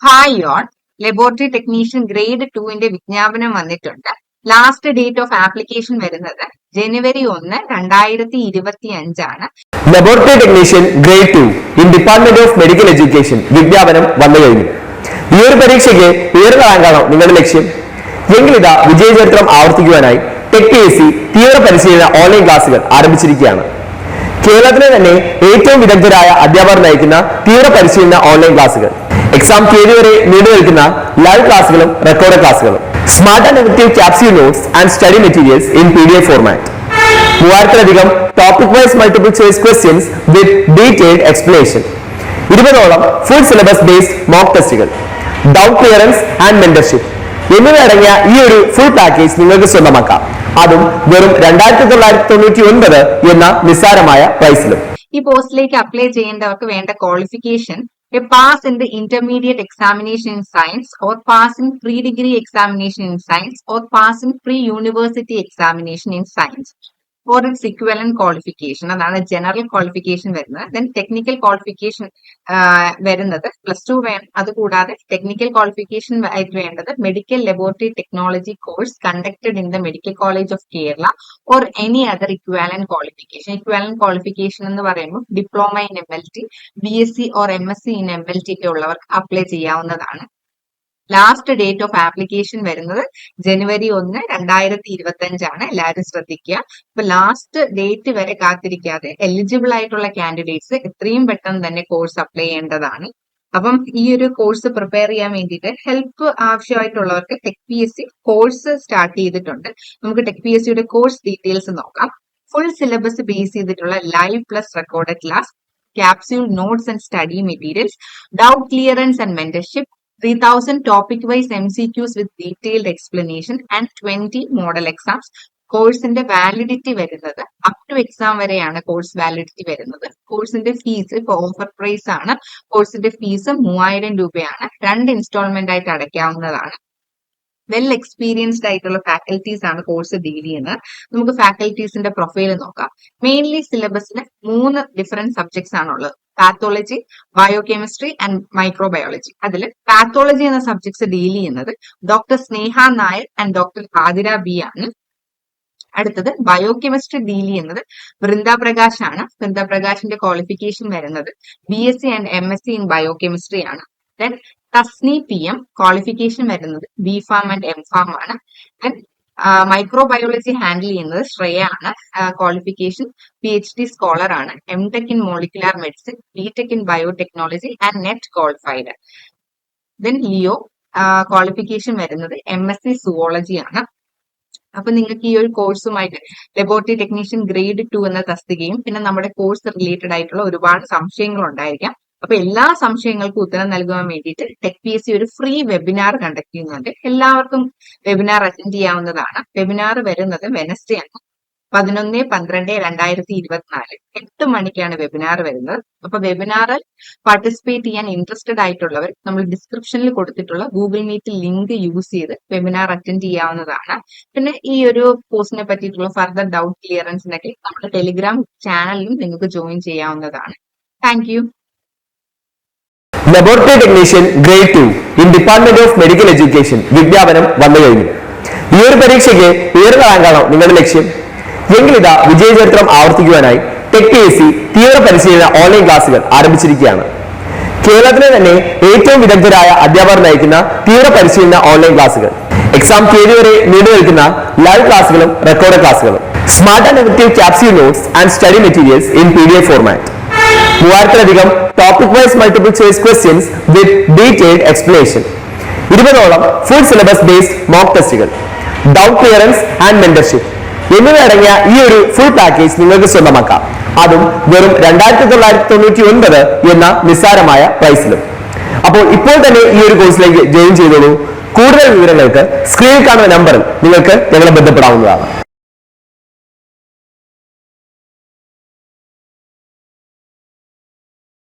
Hi all. Laboratory technician grade 2 വിജ്ഞാപനം വന്നിട്ടുണ്ട്. Last date of application വരുന്നത് January 1, 2025 ആണ്. Laboratory technician grade 2 in department of medical education വിജ്ഞാപനം വന്നു കഴിഞ്ഞു. ഈ ഒരു പരീക്ഷയ്ക്ക് ഉയർന്ന റാങ്കാണോ നിങ്ങളുടെ ലക്ഷ്യം? എങ്കിൽ ഇതാ വിജയചരിത്രം ആവർത്തിക്കുവാനായി ടെക് PSC തീവ്ര പരിശീലന ഓൺലൈൻ ക്ലാസുകൾ ആരംഭിച്ചിരിക്കുകയാണ്. കേരളത്തിലെ തന്നെ ഏറ്റവും വിദഗ്ധരായ അധ്യാപകർ നയിക്കുന്ന തീവ്ര പരിശീലന ഓൺലൈൻ ക്ലാസുകൾ, എക്സാം തീയതി വരെ നീണ്ടു നിൽക്കുന്ന ലൈവ് ക്ലാസുകളും റെക്കോർഡ് ക്ലാസുകളും, smart and effective capsule notes and study materials in PDF format, 3000-ലധികം topic wise multiple choice questions with detailed explanation, 20ഓളം ഫുൾ സിലബസ് ബേസ്ഡ് മോക്ക് ടെസ്റ്റുകൾ, ഡൗട്ട് ക്ലിയറൻസ് ആൻഡ് മെന്റർഷിപ്പ് എന്നിവയടങ്ങിയ ഈ ഒരു ഫുൾ പാക്കേജ് നിങ്ങൾക്ക് സ്വന്തമാക്കാം. അതും വെറും 2999 എന്ന നിസ്സാരമായ പ്രൈസിലും. ഈ പോസ്റ്റിലേക്ക് അപ്ലൈ ചെയ്യേണ്ടവർക്ക് വേണ്ട qualification: a pass in the intermediate examination in science or pass in pre-degree examination in science or pass in pre-university examination in science or its equivalent qualification. അതാണ് ജനറൽ ക്വാളിഫിക്കേഷൻ വരുന്നത്. ദെൻ ടെക്നിക്കൽ ക്വാളിഫിക്കേഷൻ വരുന്നത് +2 വേണം. അതുകൂടാതെ technical qualification ആയിട്ട് വേണ്ടത് medical laboratory technology course conducted in the medical college of Kerala or any other equivalent qualification. Equivalent qualification എന്ന് പറയുമ്പോൾ diploma in MLT, BSc or MSc in MLT ഒക്കെ ഉള്ളവർക്ക് അപ്ലൈ ചെയ്യാവുന്നതാണ്. ലാസ്റ്റ് ഡേറ്റ് ഓഫ് ആപ്ലിക്കേഷൻ വരുന്നത് January 1, 2025 ആണ്. എല്ലാവരും ശ്രദ്ധിക്കുക. അപ്പൊ ലാസ്റ്റ് ഡേറ്റ് വരെ കാത്തിരിക്കാതെ എലിജിബിൾ ആയിട്ടുള്ള കാൻഡിഡേറ്റ്സ് എത്രയും പെട്ടെന്ന് തന്നെ കോഴ്സ് അപ്ലൈ ചെയ്യേണ്ടതാണ്. അപ്പം ഈ ഒരു കോഴ്സ് പ്രിപ്പയർ ചെയ്യാൻ വേണ്ടിയിട്ട് ഹെൽപ്പ് ആവശ്യമായിട്ടുള്ളവർക്ക് ടെക് PSC കോഴ്സ് സ്റ്റാർട്ട് ചെയ്തിട്ടുണ്ട്. നമുക്ക് ടെക് PSCയുടെ കോഴ്സ് ഡീറ്റെയിൽസ് നോക്കാം. ഫുൾ സിലബസ് ബേസ് ചെയ്തിട്ടുള്ള live plus recorded class, capsule notes and study materials, doubt clearance and mentorship, 3000 topic-wise MCQs with detailed explanation and 20 model exams. കോഴ്സിന്റെ validity വരുന്നത് up two exam വരെയാണ് course validity വരുന്നത്. കോഴ്സിന്റെ fees ഇപ്പൊ offer price ആണ്. കോഴ്സിന്റെ fees 3000 രൂപയാണ്. 2 instalment ആയിട്ട് അടയ്ക്കാവുന്നതാണ്. വെൽ എക്സ്പീരിയൻസ്ഡ് ആയിട്ടുള്ള ഫാക്കൽറ്റീസ് ആണ് കോഴ്സ് ഡീൽ ചെയ്യുന്നത്. നമുക്ക് ഫാക്കൽറ്റീസിന്റെ പ്രൊഫൈൽ നോക്കാം. മെയിൻലി സിലബസിന് 3 ഡിഫറെന്റ് സബ്ജക്ട്സ് ആണുള്ളത്: പാത്തോളജി, ബയോകെമിസ്ട്രി ആൻഡ് മൈക്രോബയോളജി. അതിൽ പാത്തോളജി എന്ന സബ്ജക്ട്സ് ഡീൽ ചെയ്യുന്നത് doctor Sneha Nair and doctor Athira B ആണ്. അടുത്തത് ബയോകെമിസ്ട്രി ഡീൽ ചെയ്യുന്നത് വൃന്ദ പ്രകാശ് ആണ്. വൃന്ദ പ്രകാശിന്റെ ക്വാളിഫിക്കേഷൻ വരുന്നത് BSc and MSc in biochemistry ആണ്. ദെൻ തസ്നി PM ക്വാളിഫിക്കേഷൻ വരുന്നത് BPharm ആൻഡ് MPharm ആണ്. ദെൻ മൈക്രോബയോളജി ഹാൻഡിൽ ചെയ്യുന്നത് ശ്രേയ ആണ്. ക്വാളിഫിക്കേഷൻ PhD സ്കോളർ ആണ്. MTech in molecular medicine, BTech in biotechnology and net qualified. Then Leo qualification വരുന്നത് MSc zoology ആണ്. അപ്പൊ നിങ്ങൾക്ക് ഈ ഒരു കോഴ്സുമായിട്ട് ലബോറട്ടറി ടെക്നീഷ്യൻ ഗ്രേഡ് 2 എന്ന തസ്തികയും പിന്നെ നമ്മുടെ കോഴ്സ് റിലേറ്റഡ് ആയിട്ടുള്ള ഒരുപാട് സംശയങ്ങൾ ഉണ്ടായിരിക്കാം. അപ്പൊ എല്ലാ സംശയങ്ങൾക്കും ഉത്തരം നൽകുവാൻ വേണ്ടിയിട്ട് ടെക് PSC ഒരു ഫ്രീ വെബിനാർ കണ്ടക്ട് ചെയ്യുന്നുണ്ട്. എല്ലാവർക്കും വെബിനാർ അറ്റൻഡ് ചെയ്യാവുന്നതാണ്. വെബിനാർ വരുന്നത് വെനസ്ഡേ ആണ്, 11/12/2024 8 മണിക്കാണ് വെബിനാർ വരുന്നത്. അപ്പൊ വെബിനാറിൽ പാർട്ടിസിപ്പേറ്റ് ചെയ്യാൻ ഇൻട്രസ്റ്റഡ് ആയിട്ടുള്ളവർ നമ്മൾ ഡിസ്ക്രിപ്ഷനിൽ കൊടുത്തിട്ടുള്ള ഗൂഗിൾ മീറ്റ് ലിങ്ക് യൂസ് ചെയ്ത് വെബിനാർ അറ്റൻഡ് ചെയ്യാവുന്നതാണ്. പിന്നെ ഈ ഒരു പോസ്റ്റിനെ പറ്റിയിട്ടുള്ള ഫർദർ ഡൗട്ട് ക്ലിയറൻസിനൊക്കെ നമ്മുടെ ടെലിഗ്രാം ചാനലിലും നിങ്ങൾക്ക് ജോയിൻ ചെയ്യാവുന്നതാണ്. Thank you. Laboratory technician grade 2 in department of medical education വിജ്ഞാപനം വന്നു കഴിഞ്ഞു. ഈ ഒരു പരീക്ഷയ്ക്ക് ഉയർന്ന റാങ്കാണോ നിങ്ങളുടെ ലക്ഷ്യം? എങ്കിൽ ഇതാ വിജയചരിത്രം ആവർത്തിക്കുവാനായി ടെക് PSC തീവ്ര പരിശീലന ഓൺലൈൻ ക്ലാസുകൾ ആരംഭിച്ചിരിക്കുകയാണ്. കേരളത്തിലെ തന്നെ ഏറ്റവും വിദഗ്ധരായ അധ്യാപകർ നയിക്കുന്ന തീവ്ര പരിശീലന ഓൺലൈൻ ക്ലാസുകൾ, എക്സാം തീയതി വരെ നീണ്ടു നിൽക്കുന്ന ലൈവ് ക്ലാസുകളും റെക്കോർഡ് ക്ലാസുകളും, smart and effective capsule notes and study materials in PDF format, 3000-ലധികം topic wise multiple choice questions with detailed explanation, 20ഓളം ഫുൾ സിലബസ് ബേസ്ഡ് മോക്ക് ടെസ്റ്റുകൾ, ഡൗട്ട് ക്ലിയറൻസ് ആൻഡ് മെന്റർഷിപ്പ് എന്നിവയടങ്ങിയ ഈ ഒരു ഫുൾ പാക്കേജ് നിങ്ങൾക്ക് സ്വന്തമാക്കാം. അതും വെറും 2999 എന്ന നിസ്സാരമായ പ്രൈസിലും. അപ്പോൾ ഇപ്പോൾ തന്നെ ഈ ഒരു കോഴ്സിലേക്ക് ജോയിൻ ചെയ്തോളൂ. കൂടുതൽ വിവരങ്ങൾക്ക് സ്ക്രീനിൽ കാണുന്ന നമ്പറിൽ നിങ്ങൾക്ക് ഞങ്ങളെ ബന്ധപ്പെടാവുന്നതാണ്.